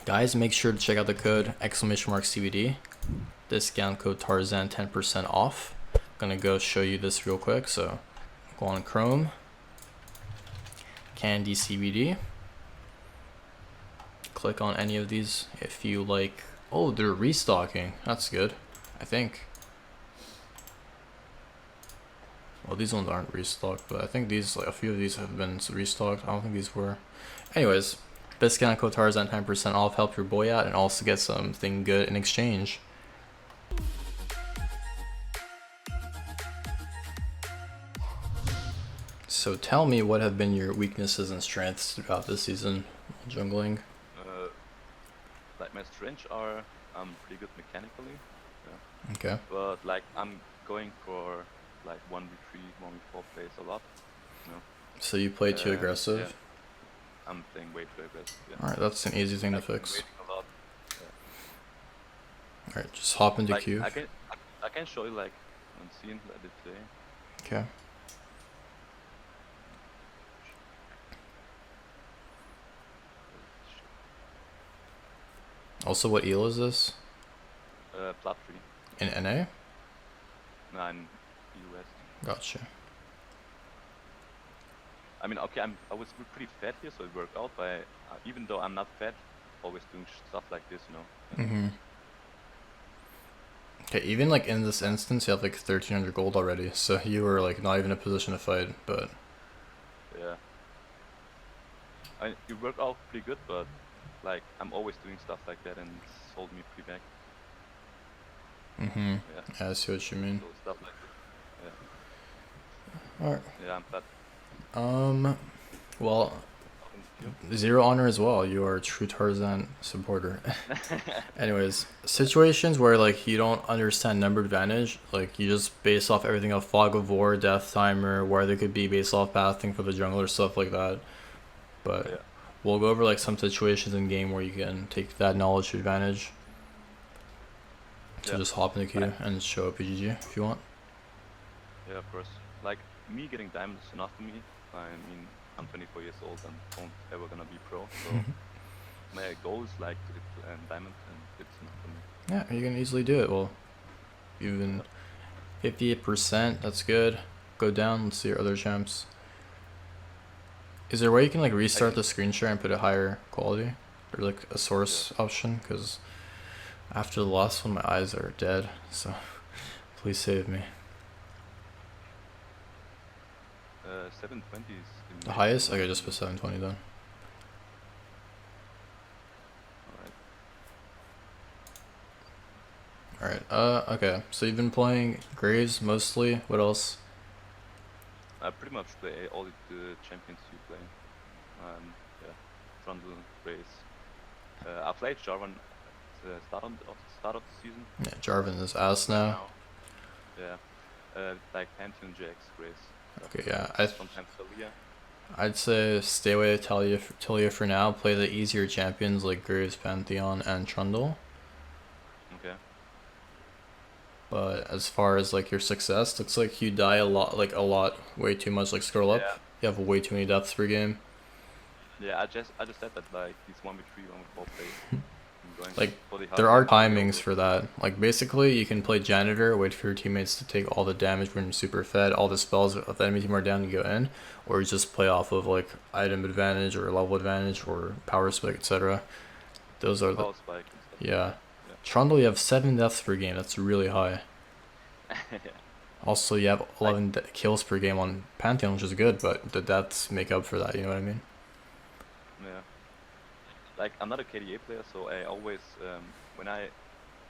Guys, make sure to check out the code !CBD. Discount code Tarzan 10% off. I'm gonna go show you this real quick. So go on Chrome, Candy CBD. Click on any of these if you like. Oh, they're restocking. That's good, I think. Well, these ones aren't restocked, but I think these, like a few of these have been restocked. I don't think these were. Anyways, discount code Tarzan 10% off. Help your boy out and also get something good in exchange. So tell me, what have been your weaknesses and strengths throughout this season jungling? Like my strengths are I'm pretty good mechanically, yeah. Okay. But like I'm going for like 1v3, 1v4 plays a lot, you know. So you play too Yeah, aggressive? I'm playing way too aggressive, yeah. Alright, that's an easy thing Like, to fix. waiting a lot. Alright, just hop into Like queue. I can show you like on scene that I did today. Okay. Also, what eel is this? Plat 3. In NA? No, in US. Gotcha. I mean, okay, I was pretty fat here, so it worked out. But even though I'm not fat, always doing stuff like this, you know. Mm-hmm. Okay, even like in this instance, you have like 1300 gold already, so you were like not even in a position to fight, but... Yeah. It worked out pretty good, but like I'm always doing stuff like that and it's holding me pretty back. Mm-hmm. Yeah. Yeah, I see what you mean. So stuff like that. Alright. Yeah, I'm fat. Well, zero honor as well. You are a true Tarzan supporter. Anyways, situations where like you don't understand number advantage, like you just base off everything of fog of war, death timer, where they could be based off pathing for the jungler, stuff like that. But Yeah. we'll go over like some situations in game where you can take that knowledge to advantage. So Yeah. just hop in the queue and show up PGG if you want. Yeah, of course. Like me getting diamonds is enough for me. I mean, I'm 24 years old and won't ever gonna be pro. So my goal is like to get diamond, and it's enough for me. Yeah, you can easily do it. Well, even 58%, that's good. Go down, let's see your other champs. Is there a way you can like restart the screen share and put a higher quality? Or like a source option? Because after the last one, my eyes are dead. So please save me. 720 is The highest? Okay, just put 720 then. Alright, okay. So you've been playing Graves mostly. What else? I pretty much play all the champions you play. Yeah, Trundle, Grace. I played Jarvan at the start of the season. Yeah, Jarvan is ass now. Yeah, like Pantheon, Jax, Grace. Okay, yeah. Sometimes Talia. I'd say stay away to Talia for now. Play the easier champions like Graves, Pantheon, and Trundle. Okay. But as far as like your success, looks like you die a lot, way too much. Like scroll up, Yeah. you have way too many deaths per game. Yeah, I just said that like these 1v3, 1v4 plays. Like there are timings for that. Like basically, you can play janitor, wait for your teammates to take all the damage when you're super fed, all the spells if the enemy team are down, you go in, or you just play off of like item advantage or level advantage or power spike, etc. Those are the yeah. Trundle, you have 7 deaths per game. That's really high. Also, you have 11 kills per game on Pantheon, which is good, but the deaths make up for that. You know what I mean? Yeah. Like I'm not a KDA player, so I always when I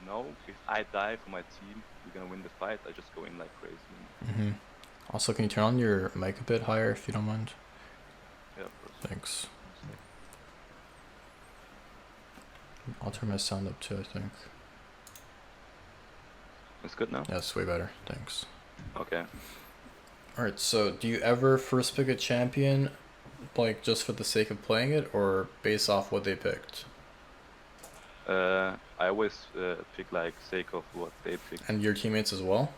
know if I die for my team, we're gonna win the fight, I just go in like crazy. Also, can you turn on your mic a bit higher if you don't mind? Yeah, of course. Thanks. I'll turn my sound up too, I think. It's good now? Yeah, it's way better. Thanks. Okay. Alright, so do you ever first pick a champion, like just for the sake of playing it, or based off what they picked? I always pick like sake of what they pick. And your teammates as well?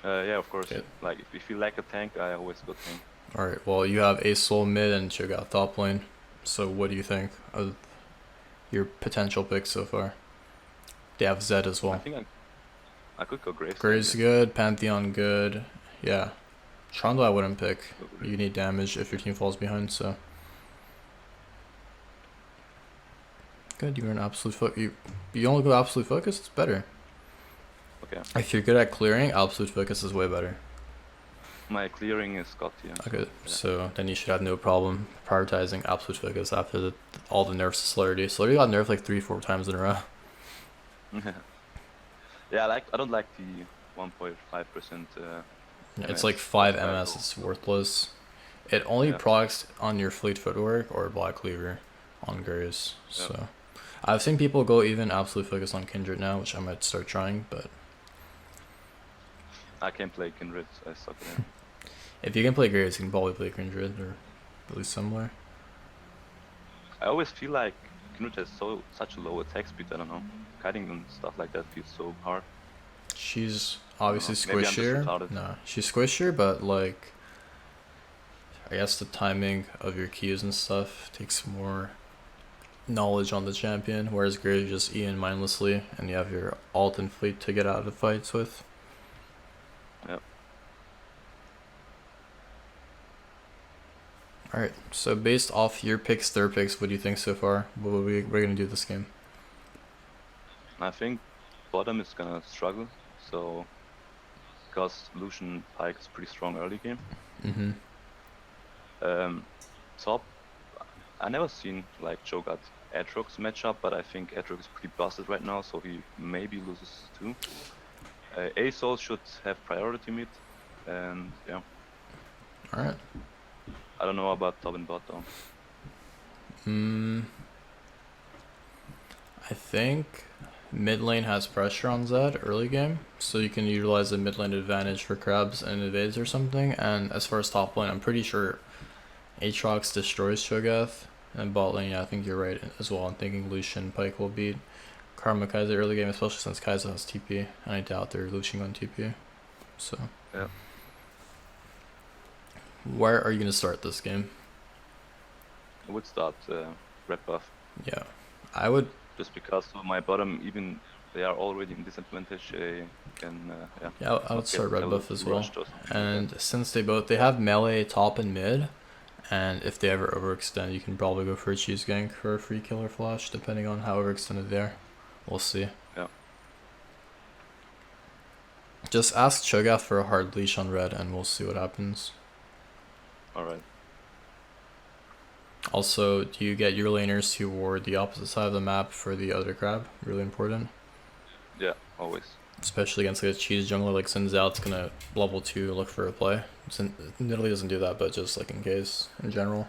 Yeah, of course. Okay. Like if you like a tank, I always go tank. Alright, well you have a soul mid and Cho'Gath top lane. So what do you think of your potential picks so far? They have Zed as I well. think I could go Graves. Gray's good, Pantheon good. Yeah. Trundle I wouldn't pick. Probably. You need damage if your team falls behind, so. Good, you're an absolute you only go absolute focus, it's better. Okay. If you're good at clearing, absolute focus is way better. My clearing is God tier. Okay, Yeah. so then you should have no problem prioritizing absolute focus after all the nerfs to Celerity. Celerity got nerfed like 3-4 times in a row. Yeah, I don't like the 1.5%. It's like 5 that's MS, it's worthless. It only procs on your fleet footwork or black cleaver on Graves. So I've seen people go even absolute focus on Kindred now, which I might start trying, but I can't play Kindred, I suck at it. if you can play Graves, you can probably play Kindred or at least similar. I always feel like Kindred has such a low attack speed, I don't know. Kiting and stuff like that feels so hard. She's obviously Maybe I'm just squishier. retarded. No, she's squishier, but like, I guess the timing of your Qs and stuff takes more knowledge on the champion, whereas Graves just E in mindlessly, and you have your ult and fleet to get out of fights with. Yep. Alright, so based off your picks, their picks, what do you think so far? We're gonna do this game. I think bottom is gonna struggle, so because Lucian Pike is pretty strong early game. Top, I never seen like Cho'Gath Aatrox matchup, but I think Aatrox is pretty busted right now, so he maybe loses too. ASOL should have priority mid, and yeah. Alright. I don't know about top and bot though. I think mid lane has pressure on Zed early game, so you can utilize the mid lane advantage for crabs and invades or something. And as far as top lane, I'm pretty sure Aatrox destroys Cho'Gath, and bot lane, yeah, I think you're right as well. I'm thinking Lucian Pike will beat Karma Kai'Sa early game, especially since Kai'Sa has TP, and I doubt they're Lucian on TP. So yeah. Where are you gonna start this game? I would start red buff. Yeah, I would. Just because of my bottom, even they are already in disadvantage, they can Yeah, I would start red buff as well. And since they have melee top and mid, and if they ever overextend, you can probably go for a cheese gank or a free killer flash, depending on how overextended they are. We'll see. Yeah. Just ask Cho'Gath for a hard leash on red, and we'll see what happens. Alright. Also, do you get your laners to ward the opposite side of the map for the other crab? Really important. Yeah, always. Especially against like a cheese jungler like Xin Zhao, it's gonna level 2 look for a play. Nidalee doesn't do that, but just like in case, in general.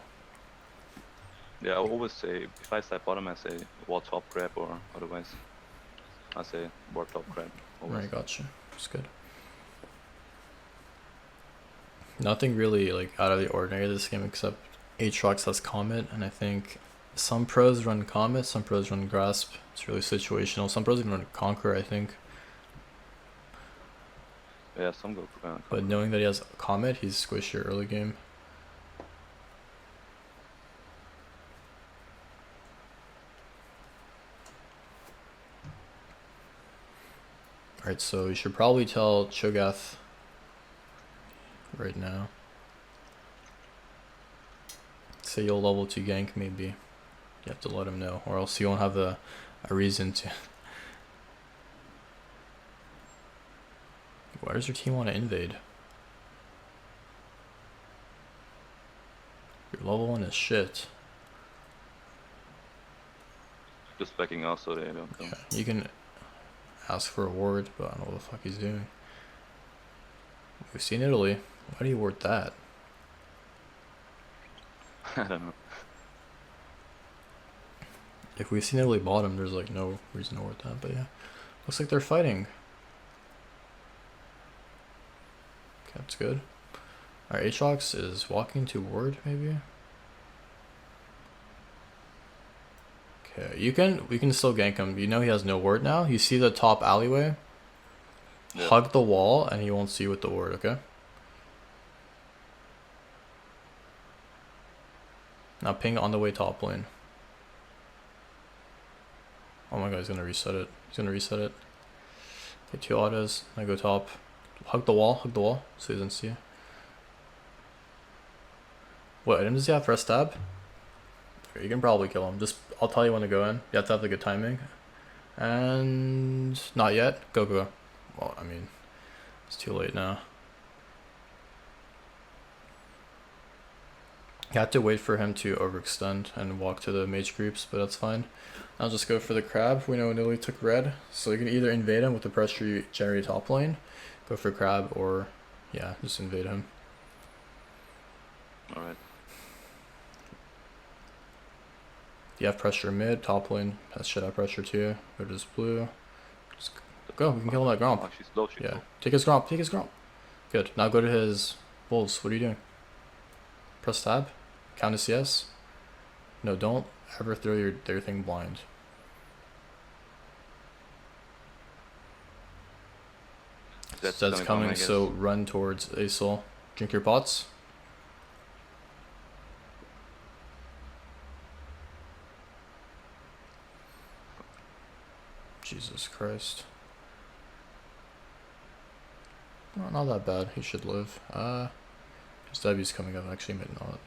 Yeah, I always say, if I start bottom, I say ward top grab, or otherwise I say ward top grab. Always. Alright, gotcha. That's good. Nothing really like out of the ordinary this game except Aatrox has Comet, and I think some pros run Comet, some pros run Grasp. It's really situational. Some pros even run Conquer, I think. Yeah, some go. But knowing that he has Comet, he's squishier early game. Alright, so you should probably tell Cho'Gath right now. Say you'll level 2 gank, maybe. You have to let him know, or else you won't have a reason to. Why does your team want to invade? Your level 1 is shit. Just backing out so they don't come. Yeah, you can ask for a ward, but I don't know what the fuck he's doing. We've seen Italy. Why do you ward that? I don't know. If we've seen Italy bottom, there's like no reason to ward that, but yeah. Looks like they're fighting. Okay, that's good. Alright, Aatrox is walking to ward, maybe? Okay, we can still gank him. You know he has no ward now. You see the top alleyway? Yeah. Hug the wall and he won't see you with the ward, okay? Now ping on the way top lane. Oh my god, he's gonna reset it. He's gonna reset it. Okay, 2 autos. I go top. Hug the wall, so he doesn't see you. What item does he have? Press tab? Okay, you can probably kill him. Just, I'll tell you when to go in. You have to have the good timing. And not yet. Go, go. Well, I mean, it's too late now. You have to wait for him to overextend and walk to the mage groups, but that's fine. I'll just go for the crab. We know Nilly took red, so you can either invade him with the pressure you generate top lane, go for crab, or yeah, just invade him. Alright. You have pressure mid, top lane has shit out pressure too. Go to his blue. Just go, we can kill him at Gromp. Oh, she's low, she's Yeah, low. take his Gromp, take his Gromp. Good, now go to his wolves. What are you doing? Press tab, count as CS. No, don't ever throw their thing blind. Zed's coming, so run towards Asol. Drink your pots. Jesus Christ. No, not that bad. He should live. His W's coming up. Actually, might not.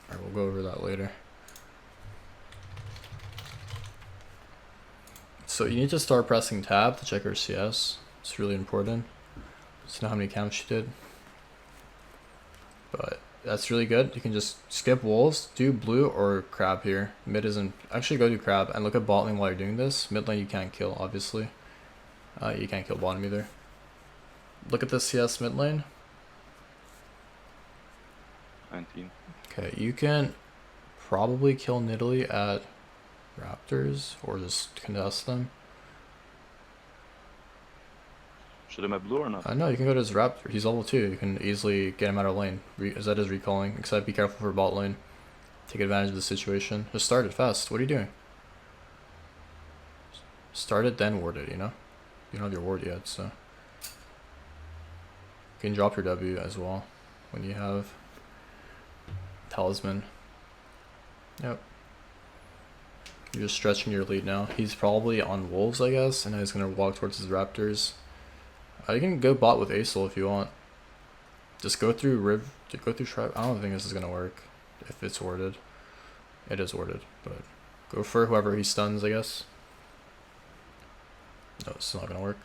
Alright, we'll go over that later. So you need to start pressing tab to check her CS. It's really important. Just know how many camps she did. But that's really good. You can just skip wolves, do blue or crab here. Mid isn't. Actually, go do crab and look at bot lane while you're doing this. Mid lane you can't kill, obviously. You can't kill bottom either. Look at the CS mid lane. 19. Okay, you can probably kill Nidalee at Raptors or just contest them. Should I blue or not? No, you can go to his Raptor. He's level 2. You can easily get him out of lane. Zed is recalling. Except be careful for bot lane. Take advantage of the situation. Just start it fast. What are you doing? Start it, then ward it, you know? You don't have your ward yet, so. You can drop your W as well when you have Talisman. Yep. You're just stretching your lead now. He's probably on wolves, I guess, and now he's gonna walk towards his Raptors. You can go bot with Asol if you want. Just go through go through Shrub. I don't think this is gonna work if it's warded. It is warded, but go for whoever he stuns, I guess. No, it's not gonna work.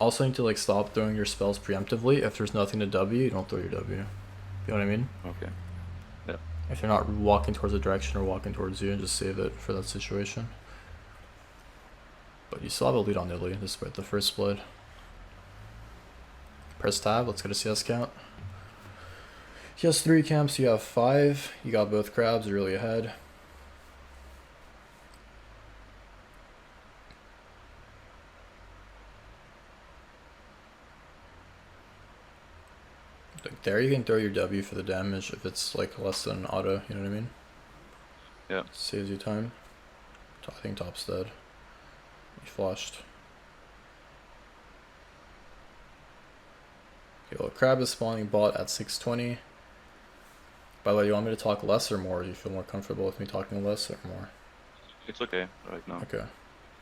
Also, you need to like stop throwing your spells preemptively. If there's nothing to W, you don't throw your W. You know what I mean? Okay. Yeah. If they're not walking towards a direction or walking towards you, just save it for that situation. But you still have a lead on Nidalee despite the first split. Press tab, let's get a CS count. He has 3 camps, you have 5. You got both crabs, you're really ahead. Like there you can throw your W for the damage if it's like less than auto, you know what I mean? Yeah. Saves you time. I think top's dead. He flashed. Okay, well, crab is spawning bot at 620. By the way, you want me to talk less or more? Do you feel more comfortable with me talking less or more? It's okay right now. Okay.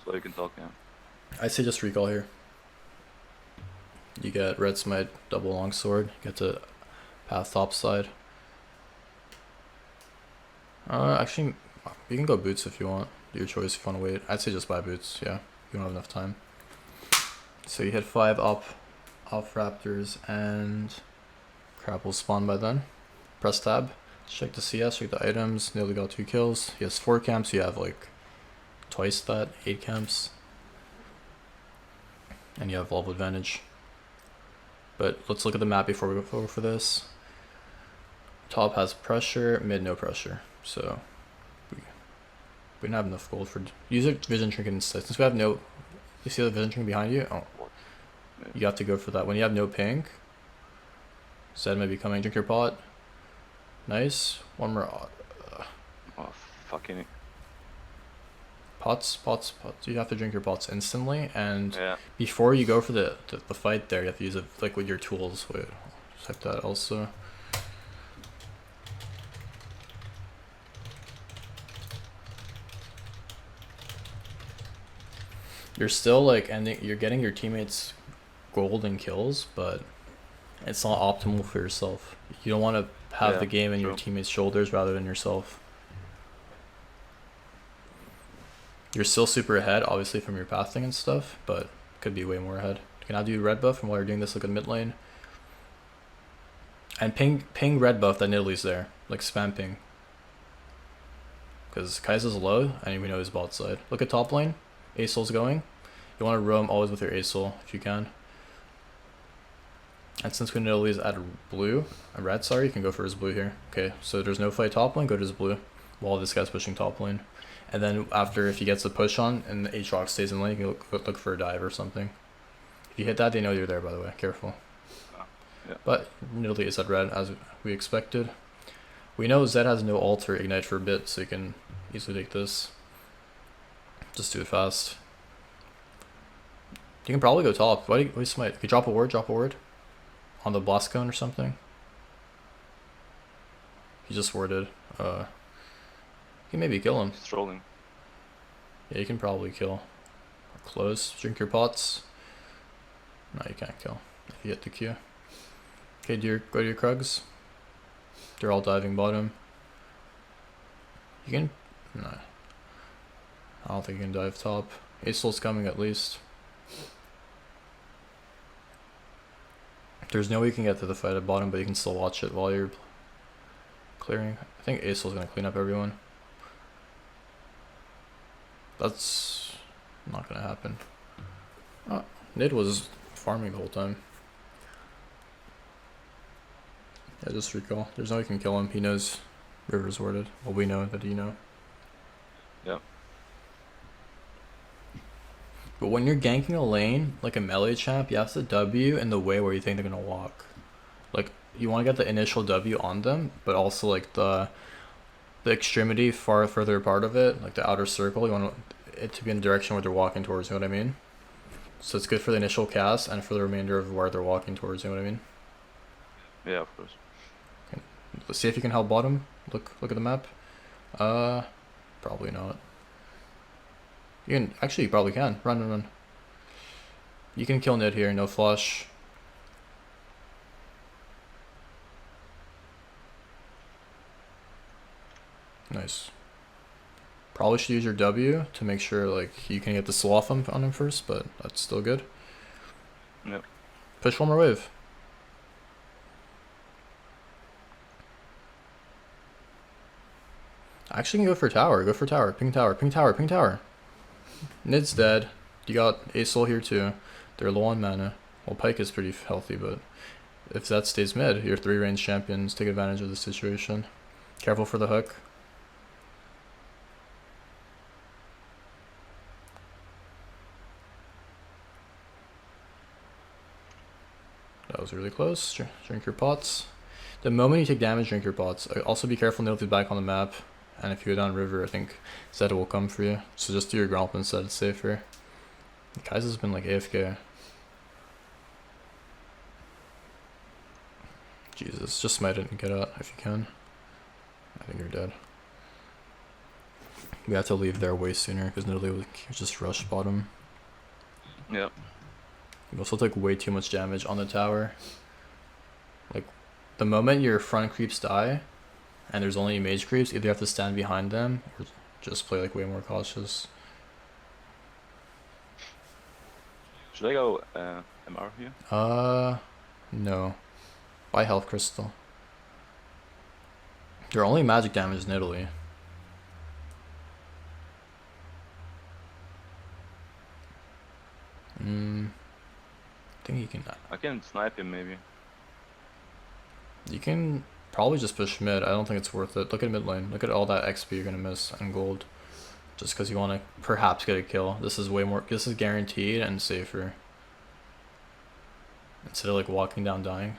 So you can talk, yeah. I say just recall here. You get red smite, double longsword, get to path top side. Actually, you can go boots if you want. Your choice if you want to wait. I'd say just buy boots, yeah. You don't have enough time. So you hit 5 up, off Raptors, and crab will spawn by then. Press tab, check the CS, check the items, nearly got 2 kills. He has 4 camps, you have like twice that, 8 camps. And you have level advantage. But let's look at the map before we go forward for this. Top has pressure, mid no pressure. So we don't have enough gold for use a vision trinket instead. Since we have no, you see the vision trinket behind you? Oh, you have to go for that. When you have no ping, Zed may be coming. Drink your pot. Nice. One more. Oh, fucking. Pots. You have to drink your pots instantly, and Yeah. before you go for the fight there, you have to use it like with your tools. Wait, type that also. You're still like ending. You're getting your teammates gold and kills, but it's not optimal for yourself. You don't want to have the game in your teammates' shoulders rather than yourself. You're still super ahead, obviously, from your pathing and stuff, but could be way more ahead. Can I do red buff? And while you're doing this, look at mid lane. And ping red buff that Nidalee's there. Like spam ping. Because Kai'Sa's low, and we know his bot side. Look at top lane. Asol's going. You want to roam always with your Asol if you can. And since we Nidalee's at red, sorry, you can go for his blue here. Okay, so there's no fight top lane, go to his blue. While this guy's pushing top lane. And then after, if he gets a push on and the Aatrox stays in lane, you can look for a dive or something. If you hit that, they know you're there, by the way. Careful. Yeah. But Nidalee is at red, as we expected. We know Zed has no ult or ignite for a bit, so you can easily take this. Just do it fast. You can probably go top. Why do you smite? Okay, drop a ward. On the blast cone or something. He just warded. You can maybe kill him. He's trolling. Yeah, you can probably kill. Or close. Drink your pots. No, you can't kill. If you get the Q. Okay, go to your Krugs. They're all diving bottom. You can... No. I don't think you can dive top. Asol's coming at least. There's no way you can get to the fight at bottom, but you can still watch it while you're clearing. I think Asol's gonna clean up everyone. That's not gonna happen. Oh, Nid was farming the whole time. Yeah, just recall. There's no way you can kill him. He knows River's warded. Well, we know that you know. Yeah. But when you're ganking a lane, like a melee champ, you have to W in the way where you think they're gonna walk. Like, you want to get the initial W on them, but also like the extremity further part of it, like the outer circle, you want it to be in the direction where they're walking towards, you know what I mean? So it's good for the initial cast and for the remainder of where they're walking towards, you know what I mean? Yeah, of course. Okay. Let's see if you can help bottom. Look at the map. Probably not. You probably can. Run. You can kill Nid here, no flush. Nice. Probably should use your W to make sure like you can get the slow off on him first, but that's still good. Yep. Push one more wave. Actually, you can go for tower. Go for tower. Ping tower. Nid's dead. You got Asol here too. They're low on mana. Well, Pyke is pretty healthy, but if that stays mid, your 3 range champions take advantage of the situation. Careful for the hook. That was really close. Drink your pots. The moment you take damage, drink your pots. Also be careful Nidalee back on the map. And if you go down river, I think Zed will come for you. So just do your gromp instead, it's safer. Kai'Sa's been like AFK. Jesus, just smite it and get out if you can. I think you're dead. We have to leave there way sooner because Nidalee will just rush bottom. Yeah. You also take way too much damage on the tower. Like, the moment your front creeps die, and there's only mage creeps, either you have to stand behind them, or just play like way more cautious. Should I go MR here? No. Buy health crystal. Their only magic damage is Nidalee. I think you can... I can snipe him maybe. You can probably just push mid. I don't think it's worth it. Look at mid lane. Look at all that XP you're gonna miss and gold. Just because you want to perhaps get a kill. This is way more... This is guaranteed and safer. Instead of like walking down dying.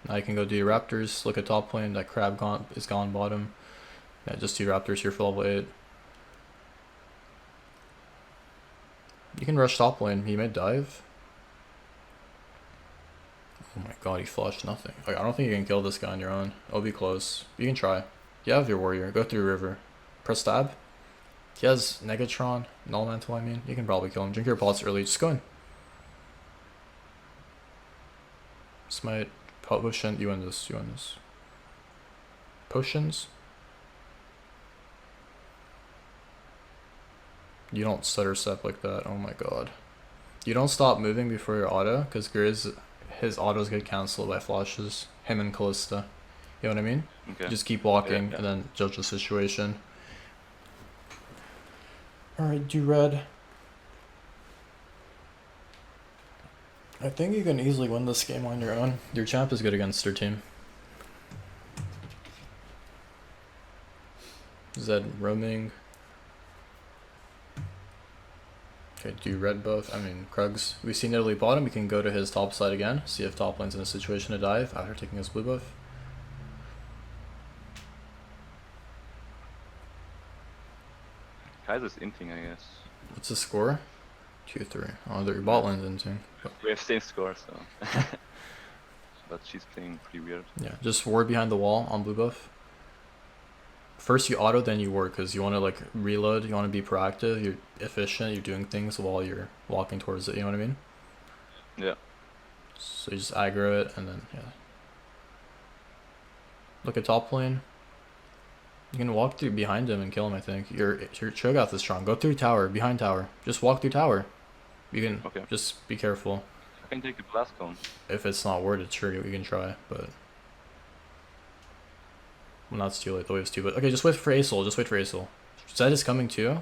Now you can go do your raptors. Look at top lane. That crab is gone bottom. Yeah, just do raptors here for level 8. can rush top lane. He may dive. Oh my god, he flushed nothing. Like, I don't think you can kill this guy on your own. It'll be close. You can try. You have your warrior. Go through river. Press tab. He has Negatron. Null Mantle, I mean. You can probably kill him. Drink your pots early. Just go in. Smite. Potion. You win this. You win this. Potions. You don't stutter step like that. Oh my god. You don't stop moving before your auto, because Grizz, his autos get cancelled by flashes. Him and Callista. You know what I mean? Okay. Just keep walking Yeah. and then judge the situation. Alright, do red. I think you can easily win this game on your own. Your champ is good against their team. Zed roaming. Okay, do red buff. I mean, Krugs. We've seen Italy bottom. We can go to his top side again. See if top lane's in a situation to dive after taking his blue buff. Kaiser's inting, I guess. What's the score? 2-3. Oh, their bot lane's inting. We have same score, so. But she's playing pretty weird. Yeah, just ward behind the wall on blue buff. First you auto, then you ward, because you want to like reload, you want to be proactive, you're efficient, you're doing things while you're walking towards it, you know what I mean? Yeah. So you just aggro it, and then, yeah. Look at top lane. You can walk through behind him and kill him, I think. Your Cho'Gath is strong. Go through tower, behind tower. Just walk through tower. You can, Okay. just be careful. I can take the blast cone. If it's not worded, sure, you can try, but... Well, now it's too late, the wave's too, but... Okay, just wait for Aesol, just wait for Aesol. Zed is coming too.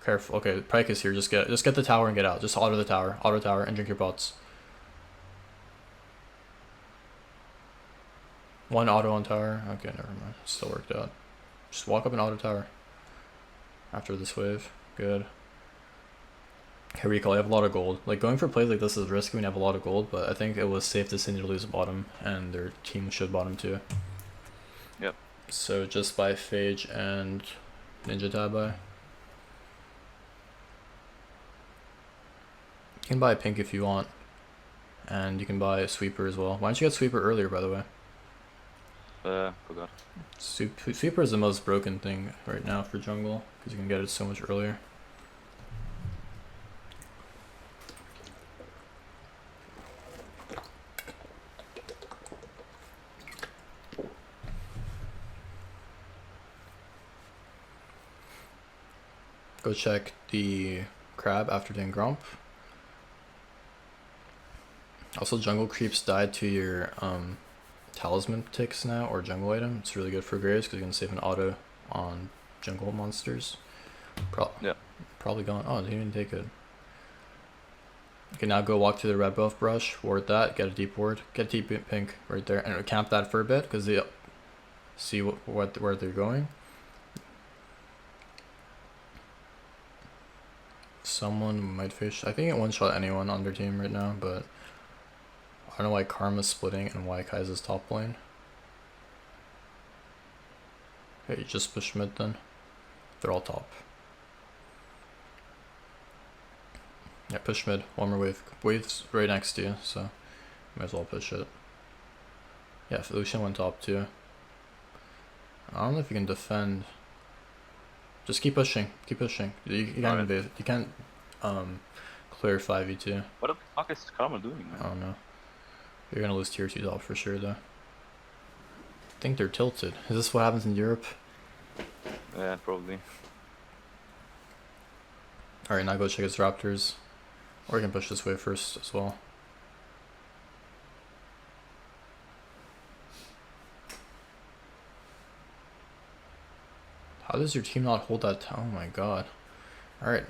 Careful, okay, Pike is here, just get the tower and get out. Just auto tower, and drink your pots. One auto on tower, okay, never mind, still worked out. Just walk up and auto tower. After this wave, good. Okay, recall, you have a lot of gold. Like, going for plays like this is risky when you have a lot of gold, but I think it was safe to send you to lose bottom, and their team should bottom too. Yep. So just buy Phage and Ninja Tabai. You can buy Pink if you want, and you can buy Sweeper as well. Why don't you get Sweeper earlier, by the way? Forgot. Sweeper is the most broken thing right now for jungle, because you can get it so much earlier. Go check the crab after doing Gromp. Also, jungle creeps died to your talisman ticks now, or jungle item. It's really good for Graves because you can save an auto on jungle monsters. Yeah. Probably gone. Oh, they didn't take it. You can now go walk to the red buff brush, ward that, get a deep ward, get a deep pink right there, and camp that for a bit because they see where they're going. Someone might fish. I think it one shot anyone on their team right now, but I don't know why Karma's splitting and why Kai's top lane. Okay, just push mid then. They're all top. Yeah, push mid. One more wave. Wave's right next to you, so might as well push it. Yeah, Lucian went top too. I don't know if you can defend. Just keep pushing. Keep pushing. You can't invade. You can't clear 5v2. What the fuck is Karma doing, man? I don't know. You're gonna lose tier 2 top for sure though. I think they're tilted. Is this what happens in Europe? Yeah, probably. Alright, now go check his Raptors. Or you can push this wave first as well. How does your team not hold that? Oh my god. Alright.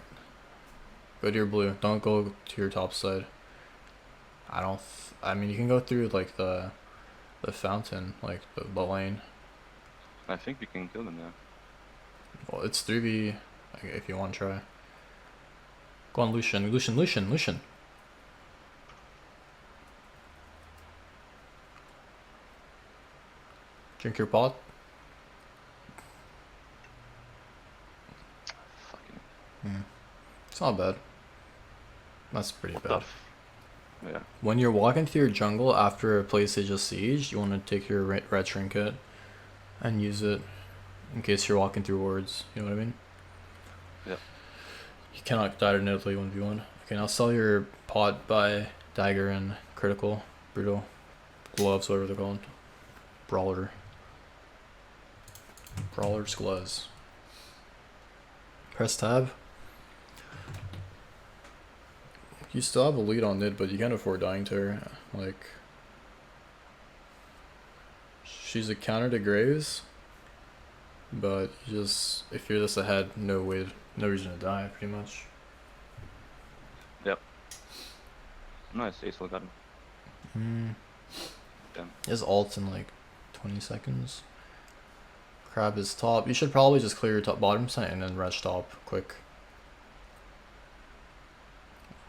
Go to your blue. Don't go to your top side. I mean, you can go through like the fountain, like the lane. I think we can kill them now. Well, it's 3v if you want to try. Go on Lucian. Lucian. Drink your pot. It's not bad. That's pretty bad. Yeah. When you're walking through your jungle after a place they just sieged, you want to take your red trinket and use it in case you're walking through wards. You know what I mean? Yeah. You cannot die to Nidalee 1v1. Okay, now sell your pot, buy dagger and critical, brutal, gloves, whatever they're called. Brawler's gloves. Press tab. You still have a lead on Nid, but you can't afford dying to her. Like, she's a counter to Graves, but just if you're this ahead, no reason to die, pretty much. Yep. Nice, Acel got him. Damn. His ult's in like 20 seconds. Crab is top. You should probably just clear your top bottom side and then rush top quick.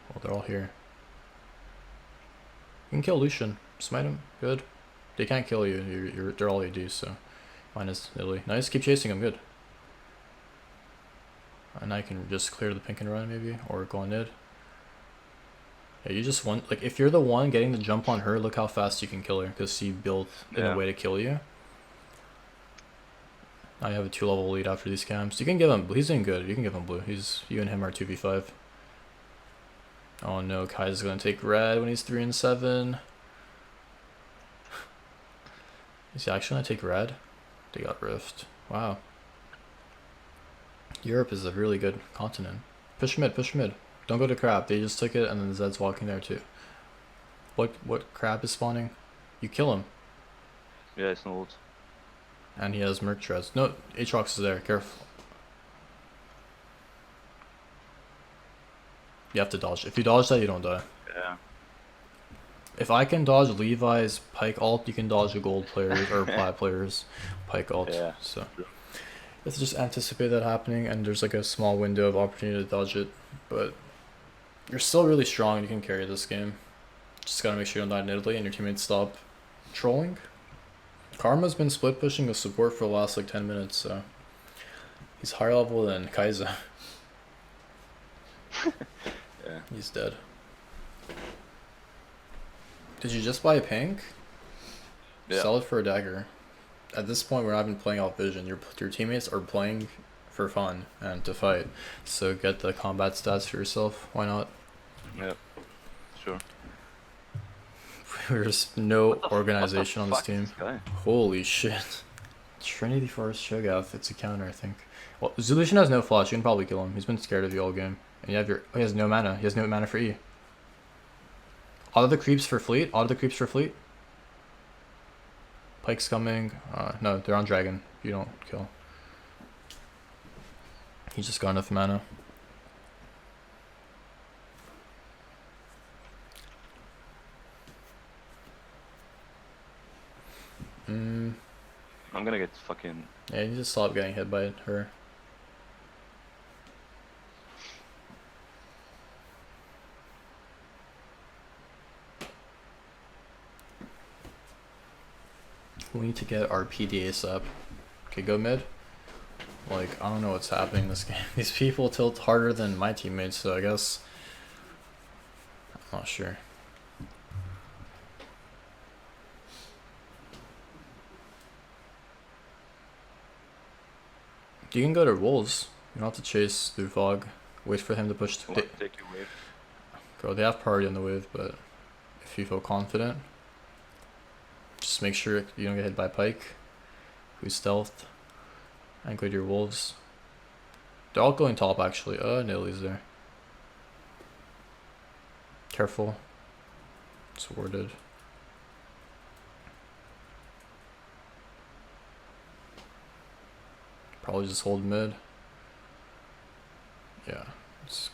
Well, they're all here. You can kill Lucian. Smite him. Good. They can't kill you. They're all AD, so minus Italy. Nice. Keep chasing him. Good. And I can just clear the pink and run maybe, or go on Nid. Yeah, you just want, like, if you're the one getting the jump on her, look how fast you can kill her, because she built in a way to kill you. Now you have a 2-level lead after these camps. You can give him, he's doing good. You can give him blue. You and him are 2v5. Oh no, Kai's gonna take red when he's 3 and 7. Is he actually gonna take red? They got rift. Wow. Europe is a really good continent. Push mid, push mid. Don't go to crab. They just took it and then Zed's walking there too. What crab is spawning? You kill him. Yeah, it's no ult. And he has Merc Treads. No, Aatrox is there. Careful. You have to dodge. If you dodge that, you don't die. Yeah. If I can dodge Levi's Pike ult, you can dodge a gold player's or plat player's Pike ult. Yeah. So you have to just anticipate that happening, and there's like a small window of opportunity to dodge it. But you're still really strong. You can carry this game. Just gotta make sure you don't die in Italy and your teammates stop trolling. Karma's been split pushing with support for the last like 10 minutes, so he's higher level than Kai'Sa. Yeah. He's dead. Did you just buy a pink? Yeah. Sell it for a dagger. At this point, we're not even playing off vision. Your teammates are playing for fun and to fight. So get the combat stats for yourself. Why not? Yeah. Sure. There's no organization on this team. This Holy shit. Trinity Forest Shogath. It's a counter, I think. Well, Zulushin has no flash. You can probably kill him. He's been scared of you all game. And you have your... Oh, he has no mana. He has no mana for E. Auto the creeps for fleet. Auto the creeps for fleet. Pike's coming. No, they're on dragon. You don't kill. He just got enough mana. I'm gonna get fucking... Yeah, you just stop getting hit by her. We need to get our PDAs up. Okay, go mid. Like, I don't know what's happening in this game. These people tilt harder than my teammates, so I guess... I'm not sure. You can go to Wolves. You don't have to chase through fog. Wait for him to push. Take your wave. Go. They have priority on the wave, but if you feel confident, just make sure you don't get hit by Pike, who's stealthed, and go to your Wolves. They're all going top actually. Nilly's there. Careful. It's warded. Probably just hold mid. Yeah,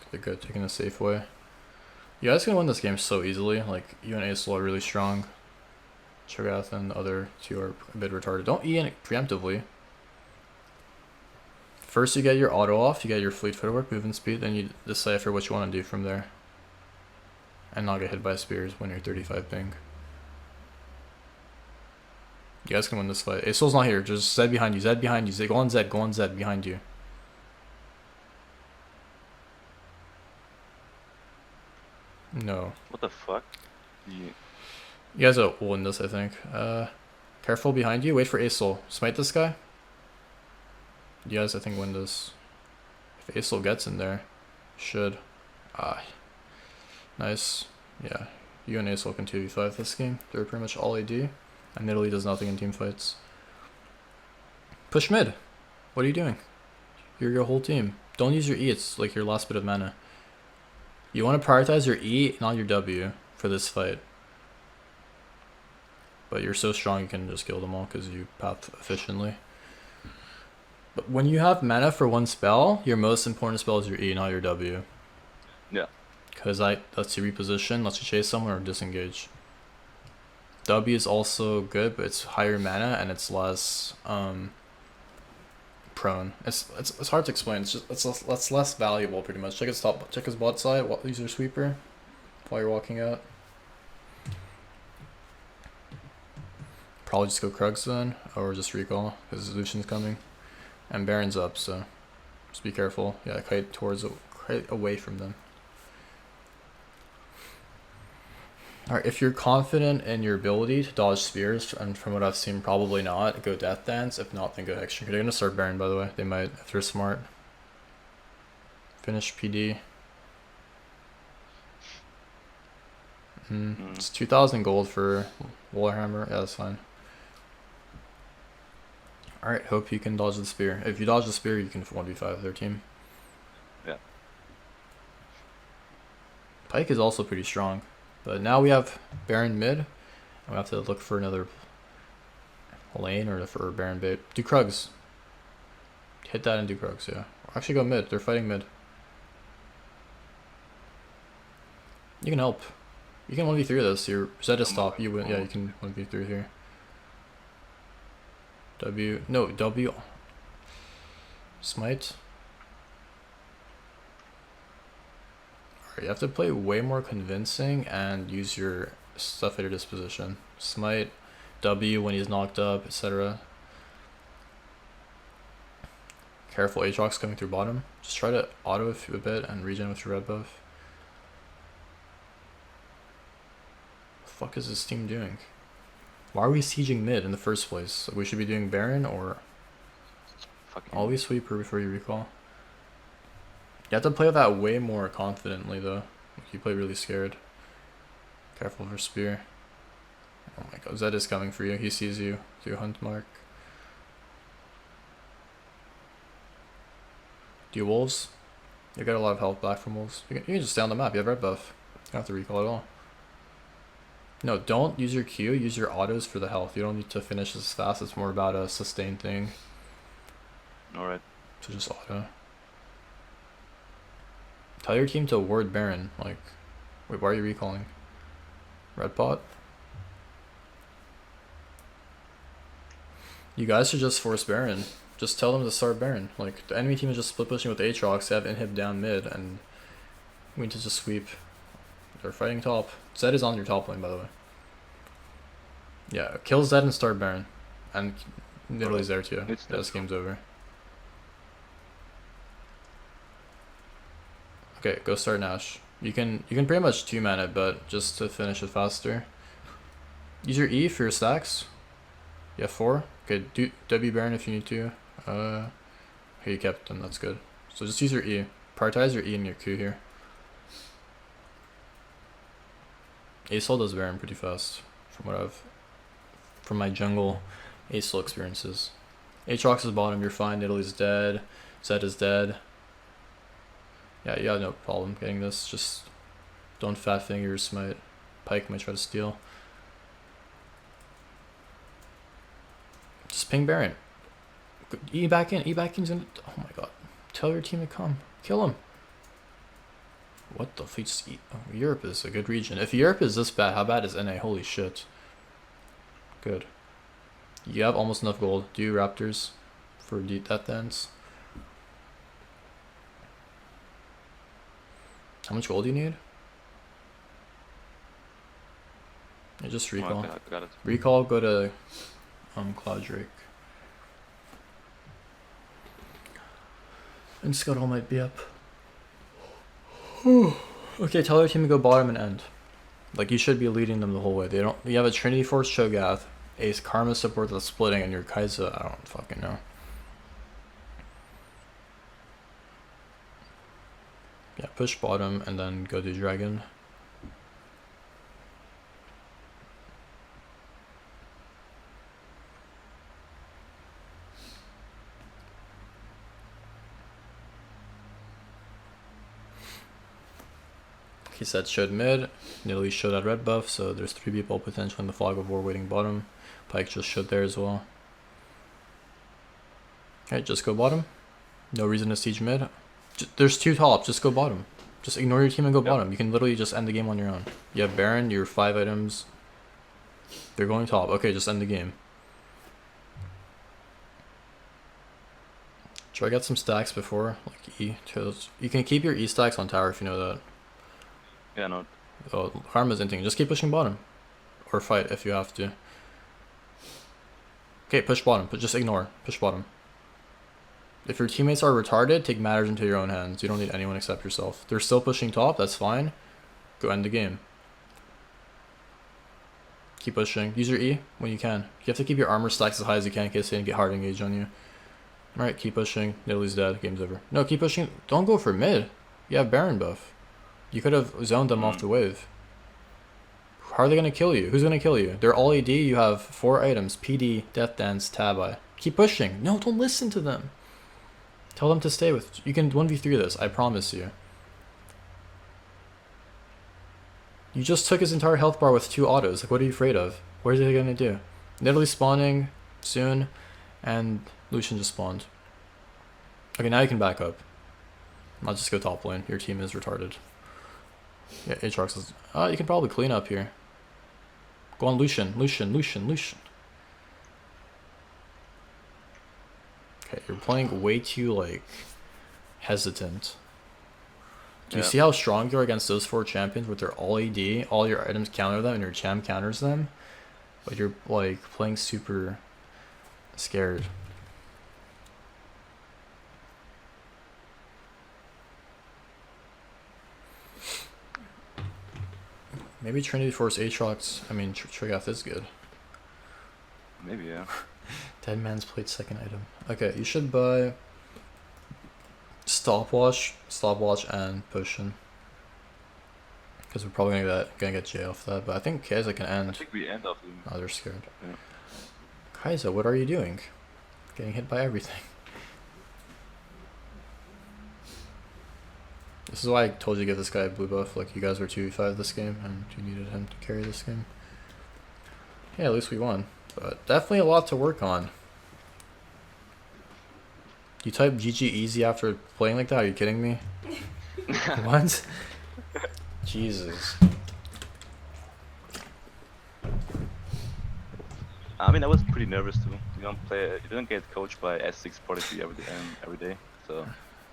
they're good, taking a safe way. You guys can win this game so easily. Like, you and Acel are really strong. Cho'Gath and the other two are a bit retarded. Don't E in it preemptively. First you get your auto off, you get your fleet footwork, movement speed, then you decipher what you want to do from there. And not get hit by spears when you're 35 ping. You guys can win this fight. Acel's not here, just Zed behind you, Zed behind you. Go on Zed behind you. No. What the fuck? You guys will win this, I think. Careful behind you. Wait for Acel. Smite this guy. You guys, I think, win this. If Acel gets in there, should. Nice. Yeah. You and Acel can 2v5 this game. They're pretty much all AD. And Italy does nothing in team fights. Push mid. What are you doing? You're your whole team. Don't use your E. It's like your last bit of mana. You want to prioritize your E, not your W, for this fight. But you're so strong you can just kill them all because you path efficiently. But when you have mana for one spell, your most important spell is your E, not your W. Yeah. Because that lets you reposition, lets you chase someone or disengage. W is also good, but it's higher mana and it's less prone. It's hard to explain. It's less valuable pretty much. Check his top, check his bot side. Use your sweeper while you're walking out. Probably just go Krugs then, or just recall because Lucian's coming, and Baron's up. So just be careful. Yeah, kite away from them. Alright, if you're confident in your ability to dodge spears, and from what I've seen, probably not, go Death Dance. If not, then go Extra. They're gonna start Baron, by the way. They might, if they're smart. Finish PD. It's 2,000 gold for Warhammer. Yeah, that's fine. Alright, hope you can dodge the spear. If you dodge the spear, you can 1v5 their team. Yeah. Pike is also pretty strong. But now we have Baron mid, and we have to look for another lane or for Baron bait. Do Krugs. Hit that and do Krugs, yeah. Or actually go mid, they're fighting mid. You can help. You can 1v3 this, your Zed is stop, you win, yeah, you can 1v3 here. W. Smite. You have to play way more convincing and use your stuff at your disposition. Smite, W when he's knocked up, etc. Careful, Aatrox coming through bottom. Just try to auto a bit and regen with your red buff. What the fuck is this team doing? Why are we sieging mid in the first place? Like, we should be doing Baron or always sweeper before you recall. You have to play that way more confidently though. Like, you play really scared. Careful for spear. Oh my god, Zed is coming for you. He sees you through hunt mark. Do you wolves? You got a lot of health back from wolves. You can just stay on the map. You have red buff. You don't have to recall at all. No, don't use your Q. Use your autos for the health. You don't need to finish as fast. It's more about a sustained thing. Alright. So just auto. Tell your team to ward Baron. Like, wait, why are you recalling? Red pot? You guys should just force Baron. Just tell them to start Baron. Like, the enemy team is just split pushing with Aatrox. They have inhib down mid, and we need to just sweep. They're fighting top. Zed is on your top lane, by the way. Yeah, kill Zed and start Baron. And Italy's there too. Yeah, this game's over. Okay, go start Nash. You can pretty much 2-man it, but just to finish it faster. Use your E for your stacks. You have 4. Okay, do W Baron if you need to. Okay, you kept them, that's good. So just use your E. Prioritize your E and your Q here. Acel does Baron pretty fast, from my jungle Acel experiences. Aatrox is bottom, you're fine. Italy's dead. Zed is dead. Yeah, you got no problem getting this. Just don't fat finger your smite. Pike might try to steal. Just ping Baron. E back in. E back in's gonna. Oh my god. Tell your team to come. Kill him. What the fuck? Oh, Europe is a good region. If Europe is this bad, how bad is NA? Holy shit. Good. You have almost enough gold. Do Raptors for Death Dance. How much gold do you need? Yeah, just recall. Okay, I got it. Recall, go to Cloud Drake. And Scuttle might be up. Okay, tell your team to go bottom and end. Like, you should be leading them the whole way. They don't. You have a Trinity Force Cho'Gath, Ace Karma support that's splitting, and your Kai'Sa. I don't fucking know. Yeah, push bottom and then go to Dragon. He said showed mid, Nidalee showed at red buff, so there's 3 people potentially in the Fog of War waiting bottom. Pyke just showed there as well. Alright, just go bottom. No reason to siege mid. There's 2 tops, just go bottom. Just ignore your team and go bottom. You can literally just end the game on your own. You have Baron, your 5 items. They're going top. Okay, just end the game. Try to get some stacks before, like E. You can keep your E stacks on tower if you know that. Yeah, no. Oh, Karma's inting. Just keep pushing bottom. Or fight if you have to. Okay, push bottom, but just ignore. Push bottom. If your teammates are retarded, take matters into your own hands. You don't need anyone except yourself. They're still pushing top, that's fine. Go end the game. Keep pushing. Use your E when you can. You have to keep your armor stacks as high as you can in case they get hard engage on you. Alright, keep pushing. Nidalee's dead. Game's over. No, keep pushing. Don't go for mid. You have Baron buff. You could have zoned them off the wave. How are they going to kill you? Who's going to kill you? They're all AD. You have 4 items. PD, Death Dance, Tabi. Keep pushing. No, don't listen to them. Tell them to stay with... You can 1v3 this. I promise you. You just took his entire health bar with 2 autos. Like, what are you afraid of? What are they going to do? Nidalee spawning soon. And Lucian just spawned. Okay, now you can back up. I'll just go top lane. Your team is retarded. Yeah, Aatrox is... you can probably clean up here. Go on Lucian. Okay, you're playing way too, like, hesitant. Do you see how strong you are against those 4 champions where they're all AD, all your items counter them, and your champ counters them? But you're, like, playing super scared. Maybe Trinity Force Aatrox, I mean, Cho'Gath is good. Maybe, yeah. Dead Man's played 2nd item. Okay, you should buy Stopwatch, and Potion. Because we're probably gonna get J off that, but I think Kai'Sa can end. I think we end off him. Oh, they're scared. Yeah. Kai'Sa, what are you doing? Getting hit by everything. This is why I told you to give this guy a blue buff. Like, you guys were 2v5 this game, and you needed him to carry this game. Yeah, at least we won. But definitely a lot to work on. You type GG easy after playing like that? Are you kidding me? What? Jesus. I mean, I was pretty nervous too. You don't get coached by S6 Prodigy every day, so...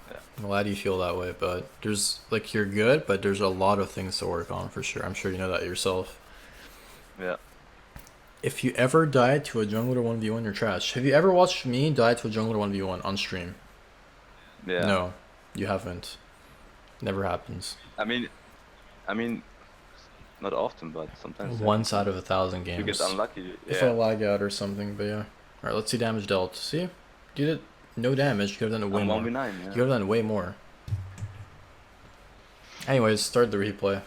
Yeah. I'm glad you feel that way, but there's, like, you're good, but there's a lot of things to work on for sure. I'm sure you know that yourself. Yeah. If you ever die to a jungler 1v1, you're trash. Have you ever watched me die to a jungler 1v1 on stream? Yeah. No, you haven't. Never happens. I mean, not often, but sometimes. Once out of 1,000 games. You get unlucky. Yeah. If I lag out or something, but yeah. Alright, let's see damage dealt. See? You did no damage. You could have done it way more. 1v9, yeah. You could have done way more. Anyways, start the replay.